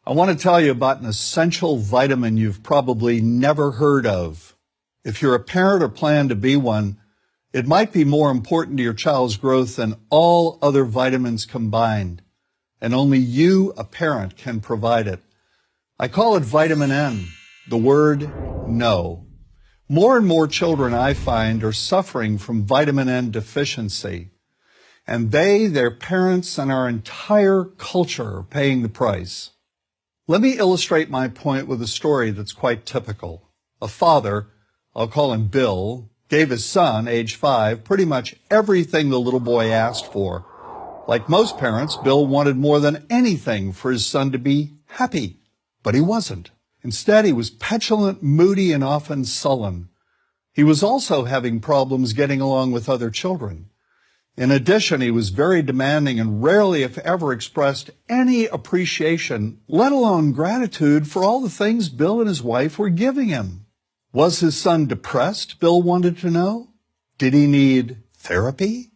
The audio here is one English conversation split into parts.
I want to tell you about an essential vitamin you've probably never heard of. If you're a parent or plan to be one, it might be more important to your child's growth than all other vitamins combined, and only you, a parent, can provide it. I call it vitamin N, the word no. More and more children, I find, are suffering from vitamin N deficiency, and they, their parents, and our entire culture are paying the price. Let me illustrate my point with a story that's quite typical. A father, I'll call him Bill, gave his son, age 5, pretty much everything the little boy asked for. Like most parents, Bill wanted more than anything for his son to be happy, but he wasn't. Instead, he was petulant, moody, and often sullen. He was also having problems getting along with other children. In addition, he was very demanding and rarely, if ever, expressed any appreciation, let alone gratitude, for all the things Bill and his wife were giving him. Was his son depressed, Bill wanted to know? Did he need therapy?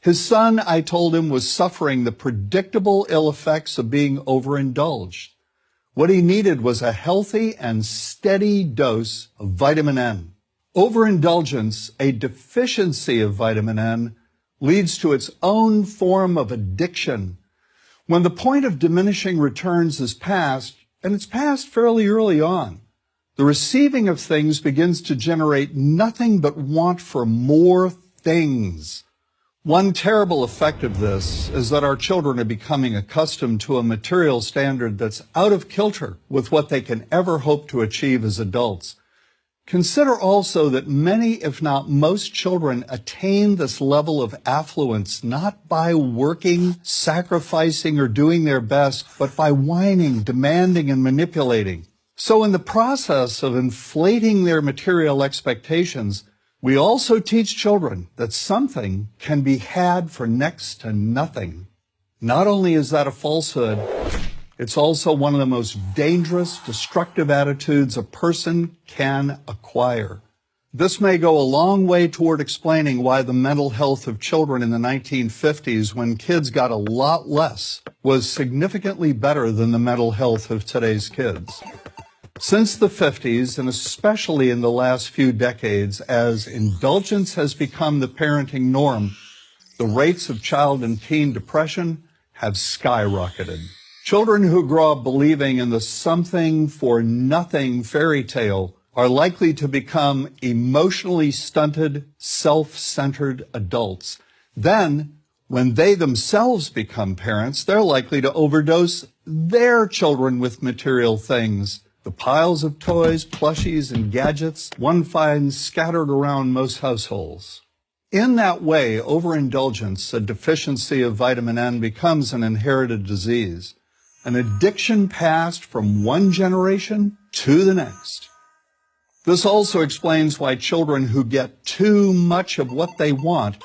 His son, I told him, was suffering the predictable ill effects of being overindulged. What he needed was a healthy and steady dose of vitamin N. Overindulgence, a deficiency of vitamin N, leads to its own form of addiction. When the point of diminishing returns is passed, and it's passed fairly early on, the receiving of things begins to generate nothing but want for more things. One terrible effect of this is that our children are becoming accustomed to a material standard that's out of kilter with what they can ever hope to achieve as adults. Consider also that many, if not most, children attain this level of affluence not by working, sacrificing, or doing their best, but by whining, demanding, and manipulating. So in the process of inflating their material expectations, we also teach children that something can be had for next to nothing. Not only is that a falsehood, it's also one of the most dangerous, destructive attitudes a person can acquire. This may go a long way toward explaining why the mental health of children in the 1950s, when kids got a lot less, was significantly better than the mental health of today's kids. Since the 50s, and especially in the last few decades, as indulgence has become the parenting norm, the rates of child and teen depression have skyrocketed. Children who grow up believing in the something for nothing fairy tale are likely to become emotionally stunted, self-centered adults. Then, when they themselves become parents, they're likely to overdose their children with material things. The piles of toys, plushies, and gadgets one finds scattered around most households. In that way, overindulgence, a deficiency of vitamin N, becomes an inherited disease, an addiction passed from one generation to the next. This also explains why children who get too much of what they want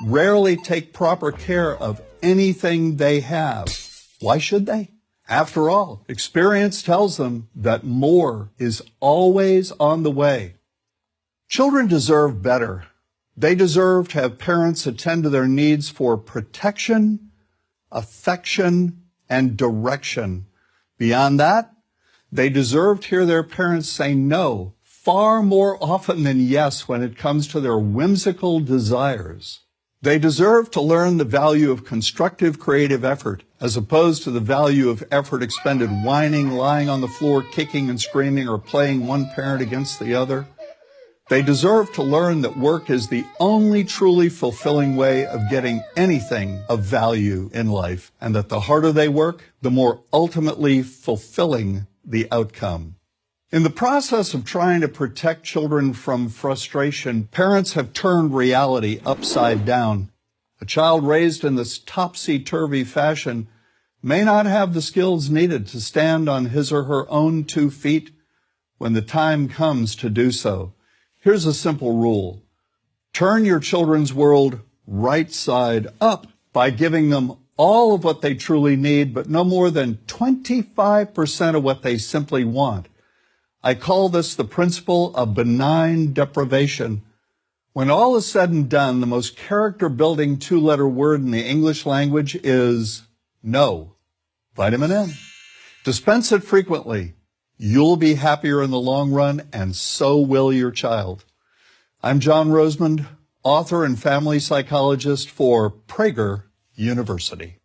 rarely take proper care of anything they have. Why should they? After all, experience tells them that more is always on the way. Children deserve better. They deserve to have parents attend to their needs for protection, affection, and direction. Beyond that, they deserve to hear their parents say no far more often than yes when it comes to their whimsical desires. They deserve to learn the value of constructive creative effort as opposed to the value of effort expended whining, lying on the floor, kicking and screaming, or playing one parent against the other. They deserve to learn that work is the only truly fulfilling way of getting anything of value in life, and that the harder they work, the more ultimately fulfilling the outcome. In the process of trying to protect children from frustration, parents have turned reality upside down. A child raised in this topsy-turvy fashion may not have the skills needed to stand on his or her own 2 feet when the time comes to do so. Here's a simple rule. Turn your children's world right side up by giving them all of what they truly need, but no more than 25% of what they simply want. I call this the principle of benign deprivation. When all is said and done, the most character-building 2-letter word in the English language is no. Vitamin N. Dispense it frequently. You'll be happier in the long run, and so will your child. I'm John Rosemond, author and family psychologist for Prager University.